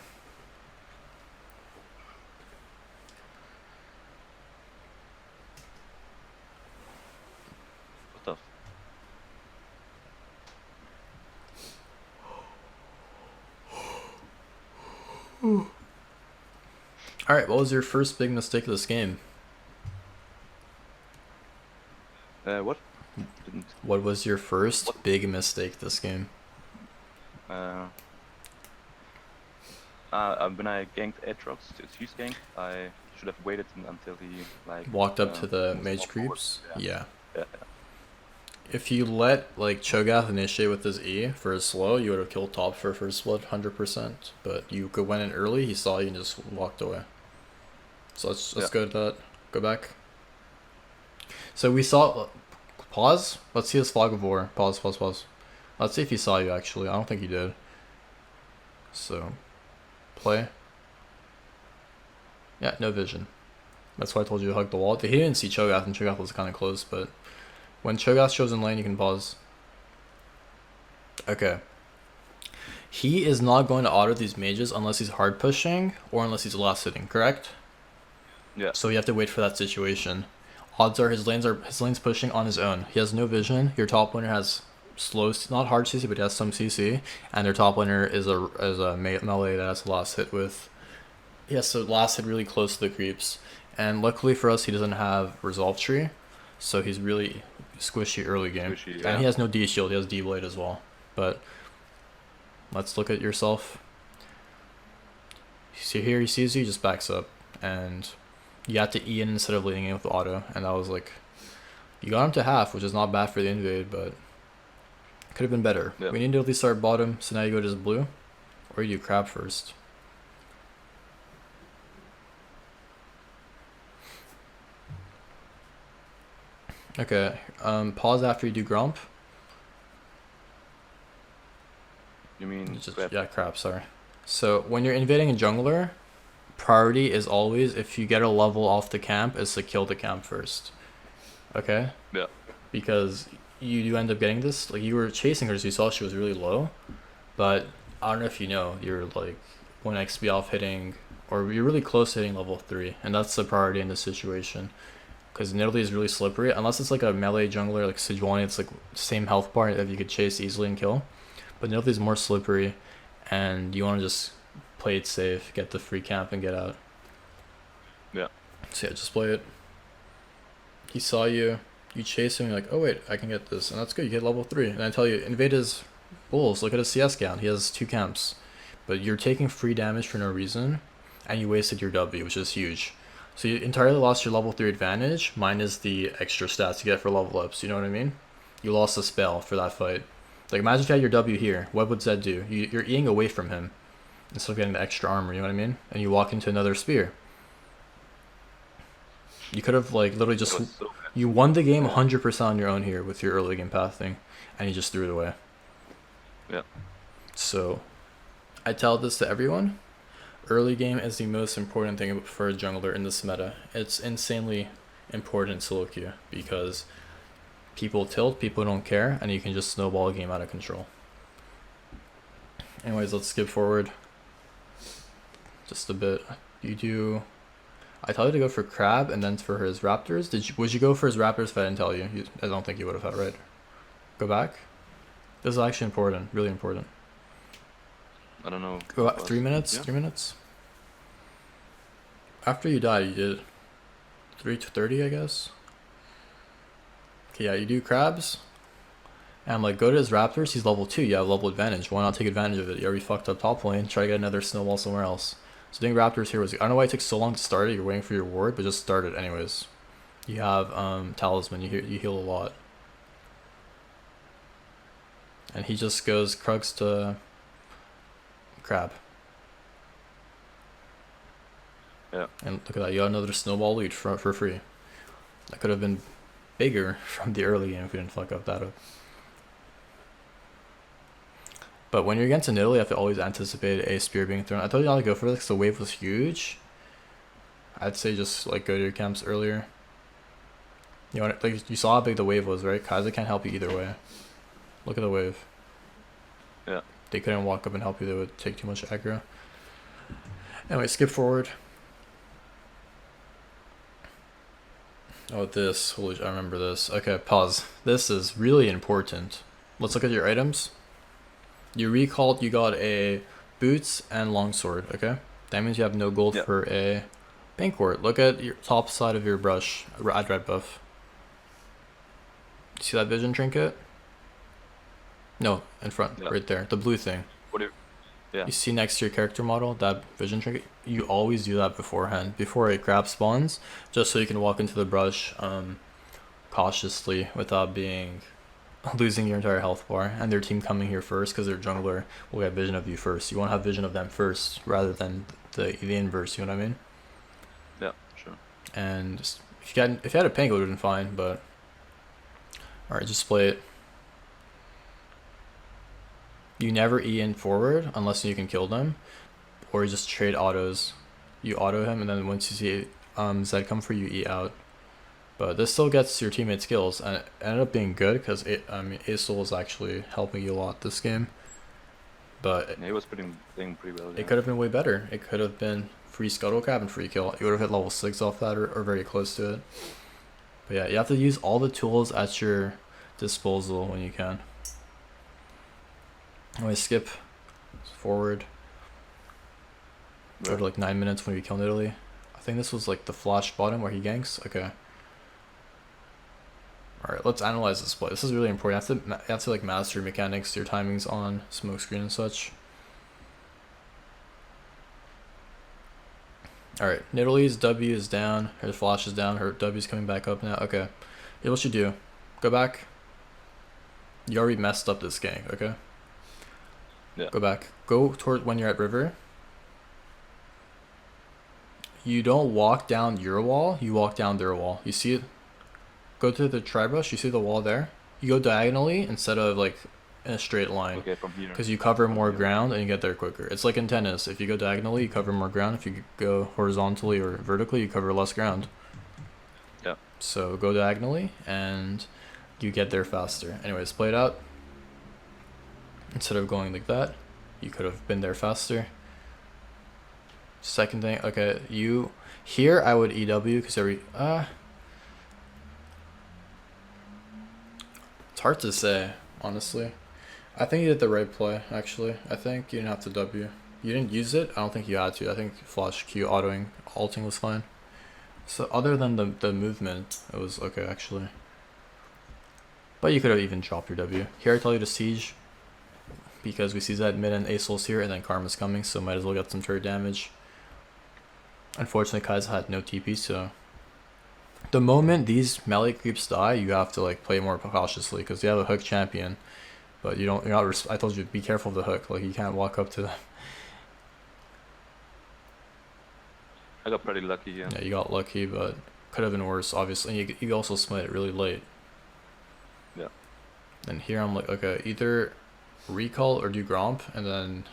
What the? Alright, what was your first big mistake of this game? What? What was your first big mistake this game? When I ganked Aatrox, his gank, I should have waited until he walked up to the mage creeps. Yeah. If you let Cho'Gath initiate with his E for his slow, you would have killed top for first blood 100%. But you went in early, he saw you and just walked away. So let's go to that. Go back. So we saw. Pause. Let's see his Fog of War. Pause. Let's see if he saw you actually. I don't think he did. So Play. Yeah, no vision. That's why I told you to hug the wall. He didn't see Cho'Gath, and Cho'Gath was kind of close, but when Cho'Gath shows in lane, you can pause. Okay. He is not going to auto these mages unless he's hard pushing or unless he's last hitting, correct? Yeah. So you have to wait for that situation. Odds are his lane's pushing on his own. He has no vision. Your top laner has slow, not hard CC, but he has some CC, and their top laner is a melee that has the last hit with. He has the last hit really close to the creeps, and luckily for us, he doesn't have resolve tree, so he's really squishy early game. Squishy, yeah. And he has no D shield. He has D blade as well. But let's look at yourself. You see here, he sees you, just backs up, and you have to E in instead of leading in with auto, and that was like, you got him to half, which is not bad for the invade, but could have been better. Yeah. We need to at least start bottom, so now you go to his blue, or you do crab first. Okay, pause after you do Gromp. You mean Just, crap? yeah, crap, sorry. So when you're invading a jungler, priority is always, if you get a level off the camp, is to kill the camp first. Okay? Yeah. Because you do end up getting this. Like, you were chasing her, so you saw she was really low. But I don't know if you know, you're like 1 XP off hitting, or you're really close to hitting level 3. And that's the priority in this situation. Because Nidalee is really slippery. Unless it's like a melee jungler like Sejuani, it's like same health bar that you could chase easily and kill. But Nidalee is more slippery, and you want to just play it safe, get the free camp, and get out. Yeah. So yeah, just play it. He saw you, you chase him, you're like, oh wait, I can get this, and that's good, you get level 3. And I tell you, invade his bulls, look at his CS count, he has 2 camps. But you're taking free damage for no reason, and you wasted your W, which is huge. So you entirely lost your level 3 advantage, minus the extra stats you get for level ups, you know what I mean? You lost a spell for that fight. Like, imagine if you had your W here, what would Zed do? You're Eing away from him, instead of getting the extra armor, you know what I mean? And you walk into another spear. You could have, like, literally just... You won the game 100% on your own here with your early game pathing, and you just threw it away. Yeah. So, I tell this to everyone. Early game is the most important thing for a jungler in this meta. It's insanely important in solo queue, because people tilt, people don't care, and you can just snowball a game out of control. Anyways, let's skip forward just a bit. I tell you to go for crab and then for his raptors. Would you go for his raptors if I didn't tell you? I don't think you would have had, right? Go back. This is actually important, really important. I don't know. Go back 3 minutes. Yeah. 3 minutes. After you die, you did 3 to 30, I guess. Okay, yeah, you do crabs. And I'm like, go to his raptors. He's level 2. You have level advantage. Why not take advantage of it? You already fucked up top lane. Try to get another snowball somewhere else. So doing raptors here was... I don't know why it took so long to start it. You're waiting for your ward, but just start it anyways. You have talisman. You heal a lot. And he just goes Krugs to crab. Yeah. And look at that. You got another snowball lead for free. That could have been bigger from the early game if we didn't fuck up that up. But when you're against a Nidalee, you have to always anticipate a spear being thrown. I told you not to go for this because the wave was huge. I'd say just like go to your camps earlier. You know, like you saw how big the wave was, right? Kaiser can't help you either way. Look at the wave. Yeah. They couldn't walk up and help you. They would take too much aggro. Anyway, skip forward. Oh, this. Holy, I remember this. Okay, pause. This is really important. Let's look at your items. You recalled, you got a boots and longsword, okay? That means you have no gold for a banquet. Look at your top side of your brush, add red buff. See that vision trinket? No, in front, right there, the blue thing. You see next to your character model, that vision trinket? You always do that beforehand, before a crab spawns, just so you can walk into the brush cautiously without losing your entire health bar, and their team coming here first because their jungler will get vision of you first. You want to have vision of them first rather than the inverse, you know what I mean? Yeah, sure. And if you had a pink, it would have been fine, but alright, just play it. You never E in forward unless you can kill them. or you just trade autos. You auto him, and then once you see Z come for you, E out. But this still gets your teammates kills, and it ended up being good because Aesol was actually helping you a lot this game. But Yeah, he was playing pretty well. it could have been way better. It could have been free scuttle cap and free kill. You would have hit level 6 off that, or very close to it. But yeah, you have to use all the tools at your disposal when you can. Anyway, skip forward. Go to like 9 minutes when we kill Italy. I think this was like the flash bottom where he ganks. Okay. Alright, let's analyze this play. This is really important. You have to like master your mechanics, your timings on smoke screen and such. Alright, Nidalee W is down. Her flash is down. Her W is coming back up now. Okay. Here's what you do. Go back. You already messed up this gang, okay? Yeah. Go back. Go toward when you're at river. You don't walk down your wall, you walk down their wall. You see it? Go to the tri-brush, you see the wall there? You go diagonally instead of like in a straight line. Okay, from here. Because you cover more ground and you get there quicker. It's like in tennis. If you go diagonally, you cover more ground. If you go horizontally or vertically, you cover less ground. Yeah. So go diagonally and you get there faster. Anyways, play it out. Instead of going like that, you could have been there faster. Second thing, okay, you here I would EW because it's hard to say, honestly. I think you did the right play, actually. I think you didn't have to W. You didn't use it. I don't think you had to. I think flash Q alting was fine. So other than the movement, it was okay actually. But you could have even dropped your W. Here I tell you to siege because we see that mid and Aesol's here and then Karma's coming, so might as well get some turret damage. Unfortunately, Kai's had no TP, so the moment these melee creeps die, you have to like play more cautiously because you have a hook champion, but you don't. You're not. I told you be careful of the hook. Like you can't walk up to them. I got pretty lucky here. Yeah, you got lucky, but could have been worse. Obviously, you also smite it really late. Yeah. And here I'm like, okay, either recall or do Gromp, and then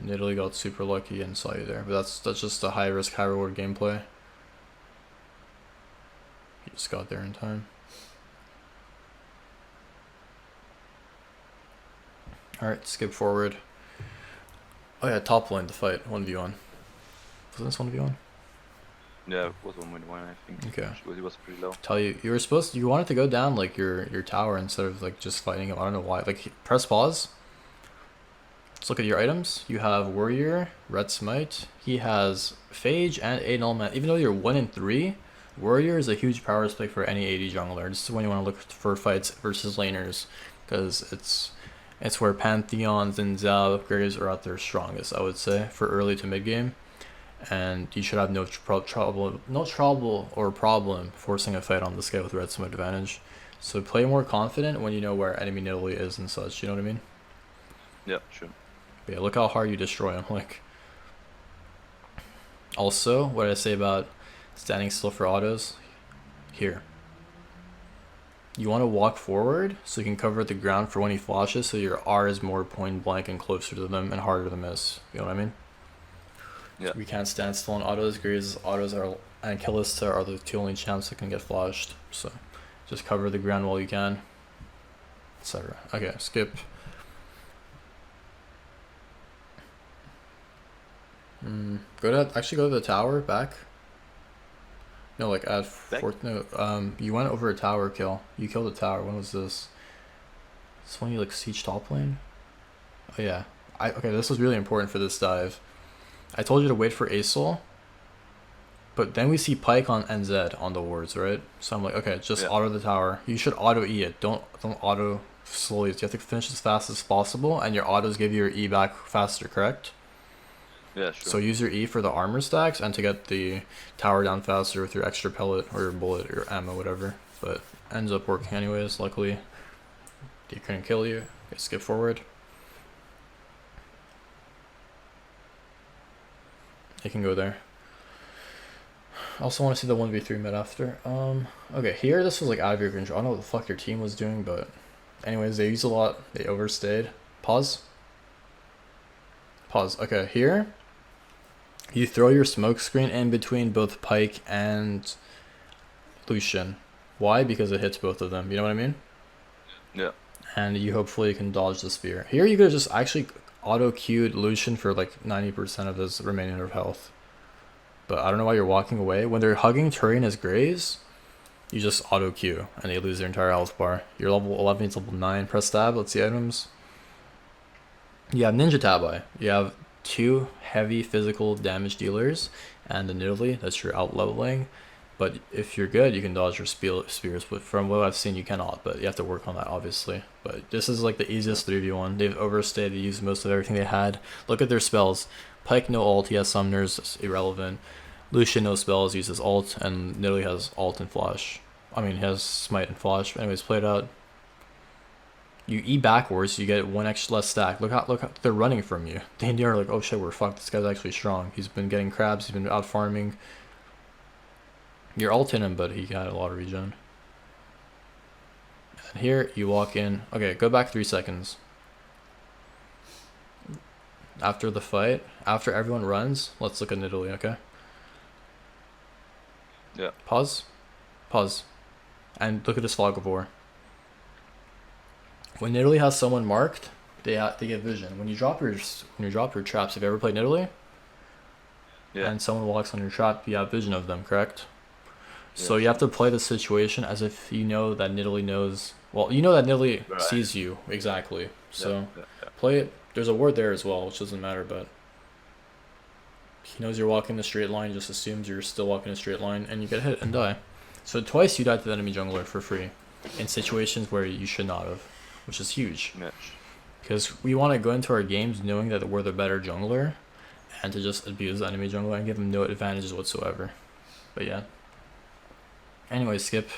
Nidalee got super lucky and saw you there. But that's just a high risk, high reward gameplay. He just got there in time. Alright, skip forward. Oh yeah, top lane to fight, 1v1. Wasn't this 1v1? Yeah, it was 1v1, I think. Okay. He was pretty low. Tell you, you wanted to go down like your tower instead of like just fighting him. I don't know why. Like press pause. Let's look at your items. You have Warrior, Red Smite. He has Phage and a Null Man. Even though you're 1 in 3, Warrior is a huge power spike for any AD jungler. This is when you want to look for fights versus laners, because it's where Pantheons and Zao upgrades are at their strongest, I would say, for early to mid game. And you should have no trouble or problem forcing a fight on this guy with Red Smite advantage. So play more confident when you know where enemy Nidalee is and such. You know what I mean? Yeah, sure. But yeah, look how hard you destroy him. Like, also, what did I say about standing still for autos? Here. You want to walk forward so you can cover the ground for when he flashes, so your R is more point blank and closer to them and harder to miss. You know what I mean? Yeah. We can't stand still on autos. Greaves, autos and Killista are the two only champs that can get flashed. So just cover the ground while you can, etc. Okay, skip. Go to the tower back. No, like at fourth. No, you went over a tower kill. You killed a tower. When was this? This when you like siege top lane. Oh yeah. Okay. This was really important for this dive. I told you to wait for Aesol. But then we see Pyke on NZ on the wards, right? So I'm like, okay, just auto the tower. You should auto E it. Don't auto slowly. You have to finish as fast as possible, and your autos give you your E back faster, correct? Yeah, sure. So use your E for the armor stacks and to get the tower down faster with your extra pellet or your bullet or ammo, whatever. But ends up working anyways, luckily. He couldn't kill you. Okay, skip forward. You can go there. I also want to see the 1v3 mid after. Okay, here this was like out of your control. I don't know what the fuck your team was doing, but anyways, they used a lot. They overstayed. Pause. Pause. Okay, here you throw your smoke screen in between both Pike and Lucian. Why? Because it hits both of them. You know what I mean? Yeah. And you hopefully can dodge the spear. Here you could just actually auto-queued Lucian for like 90% of his remaining of health. But I don't know why you're walking away. When they're hugging Turian as Grays, you just auto-queue and they lose their entire health bar. You're level 11, it's level 9. Press tab, let's see items. You have Ninja Tabai. You have 2 heavy physical damage dealers and the Nidalee, that's your out-leveling. But if you're good, you can dodge your spears. But from what I've seen, you cannot. But you have to work on that, obviously. But this is like the easiest 3v1. They've overstayed. They used most of everything they had. Look at their spells. Pike, no ult. He has summoners. It's irrelevant. Lucian, no spells. Uses ult. And Nidalee has ult and flash. I mean, he has smite and flash. But anyways, play it out. You E backwards, you get 1 extra less stack. Look how they're running from you. They are like, oh shit, we're fucked. This guy's actually strong. He's been getting crabs. He's been out farming. You're ulting him, but he got a lot of regen. And here, you walk in. Okay, go back 3 seconds. After the fight, after everyone runs, let's look at Nidalee, okay? Yeah. Pause. Pause. And look at this fog of war. When Nidalee has someone marked, they get vision. When you drop your traps, have you ever played Nidalee? Yeah. And someone walks on your trap, you have vision of them, correct? So you have to play the situation as if you know that Nidalee knows. Well, you know that Nidalee sees you exactly. So play it. There's a ward there as well, which doesn't matter, but he knows you're walking the straight line. Just assumes you're still walking a straight line, and you get hit and die. So twice you died to the enemy jungler for free, in situations where you should not have, which is huge. Because we want to go into our games knowing that we're the better jungler, and to just abuse the enemy jungler and give them no advantages whatsoever. But yeah. Anyway, skip.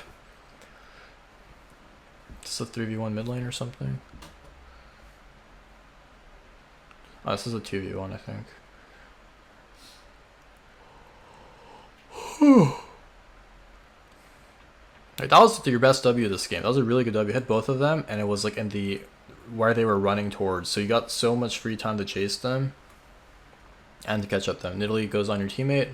This is a 3v1 mid lane or something. Oh, this is a 2v1, I think. Like, that was your best W this game. That was a really good W. Hit both of them, and it was like in the where they were running towards. So you got so much free time to chase them and to catch up them. Nidalee goes on your teammate.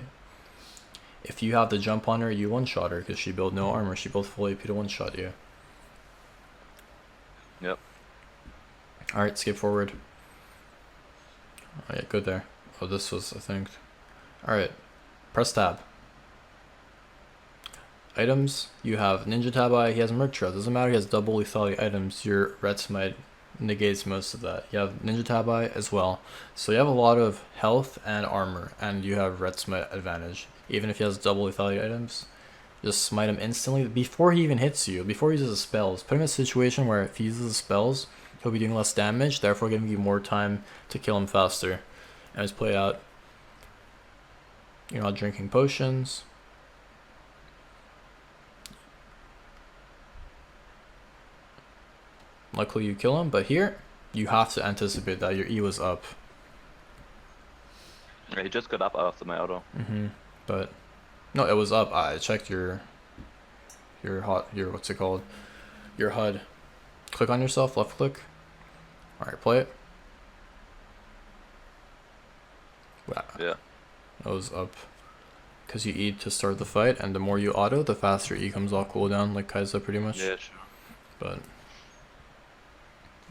If you have the jump on her, you one-shot her because she built no armor. She built full AP to one-shot you. Yep. Alright, skip forward. Oh yeah, good there. Oh, this was, I think. Alright, press tab. Items, you have Ninja Tabai, he has Murktra. Doesn't matter, he has double lethality items. Your Red Smite negates most of that. You have Ninja Tabai as well. So you have a lot of health and armor, and you have Red Smite advantage. Even if he has double lethality items, just smite him instantly before he even hits you, before he uses his spells. Put him in a situation where if he uses his spells, he'll be doing less damage, therefore giving you more time to kill him faster. And just play out. You're not drinking potions. Luckily you kill him, but here, you have to anticipate that your E was up. Yeah, he just got up after my auto. But no, it was up. I checked your what's it called? Your HUD. Click on yourself, left click. Alright, play it. Wow. Yeah. It was up. Because you E to start the fight, and the more you auto, the faster E comes off cooldown, like Kai'Sa pretty much. Yeah, sure. But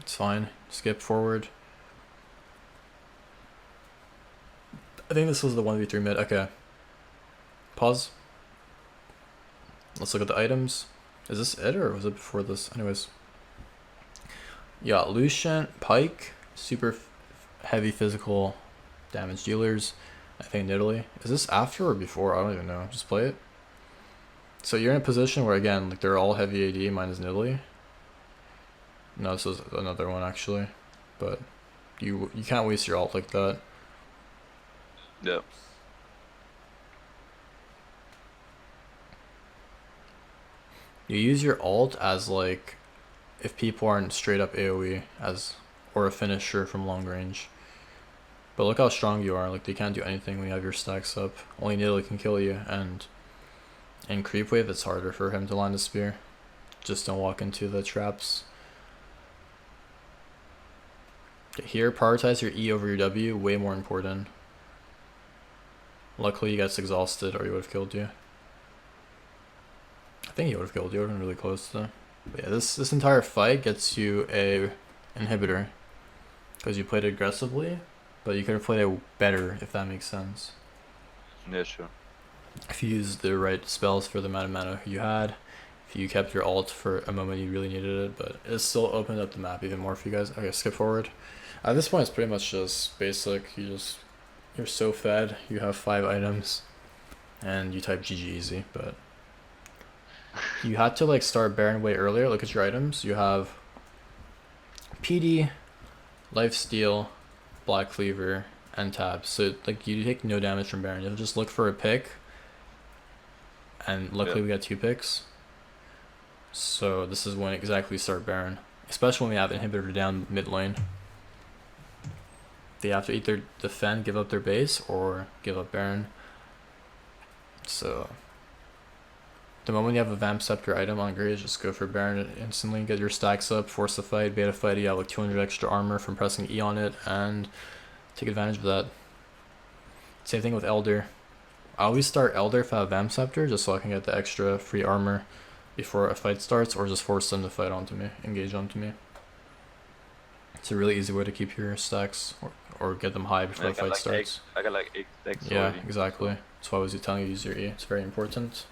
it's fine. Skip forward. I think this was the 1v3 mid. Okay. Pause. Let's look at the items. Is this it or was it before this? Anyways. Yeah, Lucian, Pike, super heavy physical damage dealers. I think Nidalee. Is this after or before? I don't even know. Just play it. So you're in a position where, again, like they're all heavy AD minus Nidalee. No, this is another one actually. But you can't waste your ult like that. Yeah. You use your ult as like if people aren't straight up AoE as or a finisher from long range. But look how strong you are. Like they can't do anything when you have your stacks up. Only Nidalee can kill you, and in creep wave it's harder for him to land a spear. Just don't walk into the traps. Okay, here, prioritize your E over your W, way more important. Luckily, you guys exhausted, or he would have killed you. I think he would have killed you. Would have been really close though. But yeah, this entire fight gets you a inhibitor because you played aggressively, but you could have played it better if that makes sense. Yeah, sure. If you used the right spells for the amount of mana you had, if you kept your ult for a moment you really needed it, but it still opened up the map even more for you guys. Okay, skip forward. At this point, it's pretty much just basic. You're so fed. You have 5 items, and you type GG easy, but. You had to like start Baron way earlier. Look at your items. You have PD, Lifesteal, Black Cleaver, and Tab. So like you take no damage from Baron. You'll just look for a pick. And luckily we got 2 picks. So this is when exactly start Baron. Especially when we have Inhibitor down mid lane. They have to either defend, give up their base, or give up Baron. So the moment you have a Vamp Scepter item on Graves, just go for Baron instantly, get your stacks up, force the fight, beta fight, you have like 200 extra armor from pressing E on it, and take advantage of that. Same thing with Elder. I always start Elder if I have Vamp Scepter, just so I can get the extra free armor before a fight starts, or just force them to fight onto me, engage onto me. It's a really easy way to keep your stacks, or get them high before the fight starts. I got like 8 stacks Yeah, already, exactly. so. That's why I was telling you to use your E. It's very important.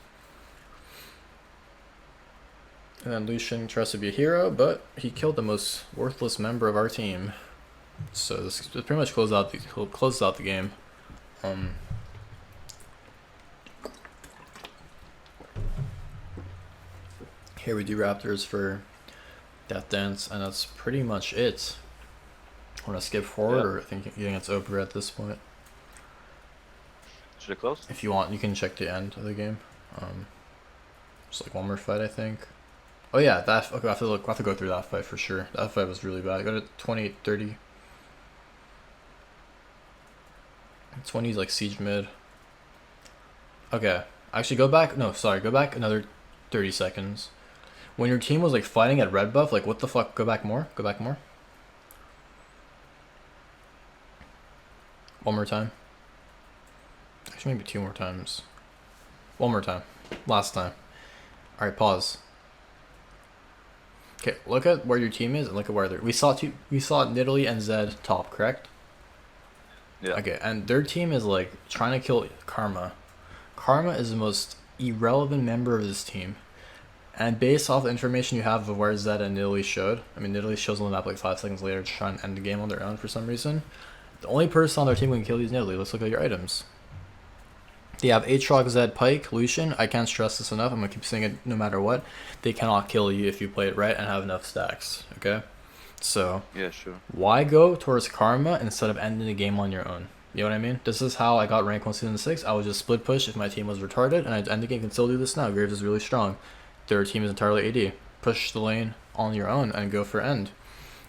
And then Lucian tries to be a hero, but he killed the most worthless member of our team. So this pretty much closes out the game. Here we do Raptors for Death Dance, and that's pretty much it. Want to skip forward, or you think it's over at this point? Should I close? If you want, you can check the end of the game. Just like one more fight, I think. Oh yeah, that. Okay, I have to go through that fight for sure. That fight was really bad. I got a 28-30. 20's like siege mid. Okay, actually go back. No, sorry, go back another 30 seconds. When your team was like fighting at red buff, like what the fuck? Go back more. Go back more. One more time. Actually, maybe 2 more times. One more time. Last time. All right, pause. Okay, look at where your team is and look at where they're. We saw Nidalee and Zed top, correct? Yeah. Okay, and their team is like trying to kill Karma. Karma is the most irrelevant member of this team. And based off the information you have of where Zed and Nidalee showed, I mean Nidalee shows on the map like 5 seconds later to try and end the game on their own for some reason. The only person on their team who can kill these Nidalee. Let's look at your items. They have Aatrox, Zed, Pike, Lucian. I can't stress this enough. I'm going to keep saying it no matter what. They cannot kill you if you play it right and have enough stacks. Okay? So, yeah, sure. Why go towards Karma instead of ending the game on your own? You know what I mean? This is how I got rank 1 season 6. I would just split push if my team was retarded, and I'd end the game. Can still do this now. Graves is really strong. Their team is entirely AD. Push the lane on your own and go for end.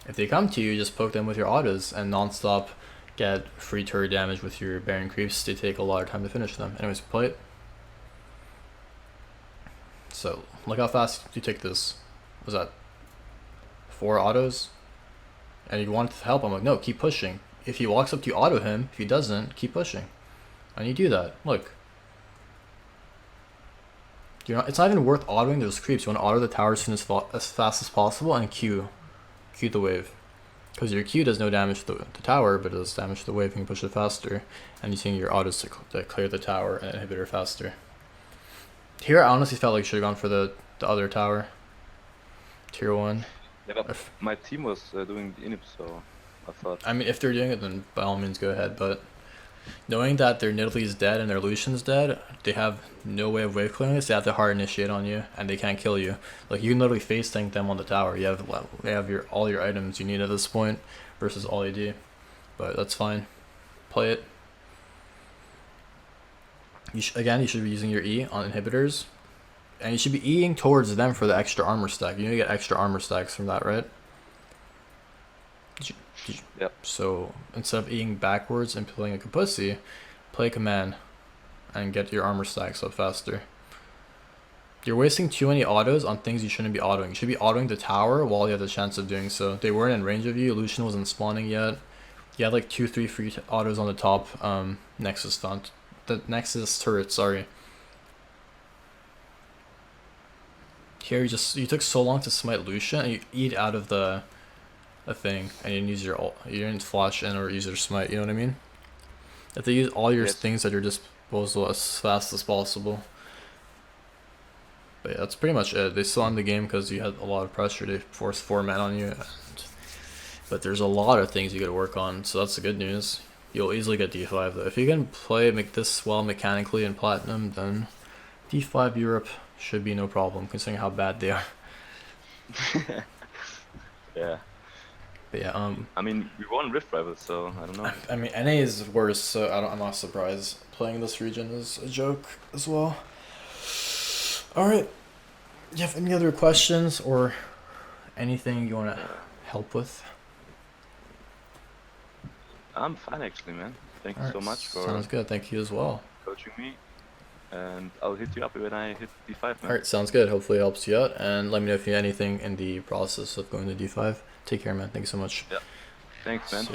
If they come to you, just poke them with your autos and non-stop get free turret damage with your Baron creeps. They take a lot of time to finish them. Anyways, play it. So, look how fast you take this. Was that 4 autos? And you want to help him. I'm like, no, keep pushing. If he walks up to you, auto him. If he doesn't, keep pushing. And you do that. Look. It's not even worth autoing those creeps. You want to auto the tower as fast as possible and Q the wave. Because your Q does no damage to the tower, but it does damage to the wave. You can push it faster. And using your autos to clear the tower and inhibitor faster. Here, I honestly felt like you should have gone for the other tower. Tier 1. Yeah, but my team was doing the inhib, so I thought... I mean, if they're doing it, then by all means go ahead, but... Knowing that their Nidalee's dead and their Lucian's dead, they have no way of wave clearing this. They have to hard initiate on you, and they can't kill you. Like, you can literally face tank them on the tower. You have all your items you need at this point versus all AD. But that's fine. Play it. Again, you should be using your E on inhibitors. And you should be Eing towards them for the extra armor stack. You need to get extra armor stacks from that, right? Yep. So instead of eating backwards and playing like a pussy, play command and get your armor stacks up faster. You're wasting too many autos on things you shouldn't be autoing. You should be autoing the tower while you have the chance of doing so. They weren't in range of you. Lucian wasn't spawning yet. You had like 2-3 free autos on the top Nexus font. The Nexus turret, sorry. Here you took so long to smite Lucian and you eat out of the thing and you didn't use your ult. You didn't flash in or use your smite, you know what I mean? If they use all your things at your disposal as fast as possible. But yeah, that's pretty much it. They still won the game because you had a lot of pressure to force 4 men on you. But there's a lot of things you gotta work on, so that's the good news. You'll easily get D5 though. If you can make this well mechanically in Platinum, then D5 Europe should be no problem, considering how bad they are. Yeah. But yeah, I mean, we won Rift Rivals, so I don't know. I mean, NA is worse, so I'm not surprised. Playing this region is a joke as well. Alright. Do you have any other questions or anything you want to help with? I'm fine actually, man. Thank you so much for sounds good. Thank you as well. coaching me. And I'll hit you up when I hit D5, man. Alright, sounds good. Hopefully it helps you out. And let me know if you need anything in the process of going to D5. Take care, man. Thank you so much. Yeah. Thanks, man.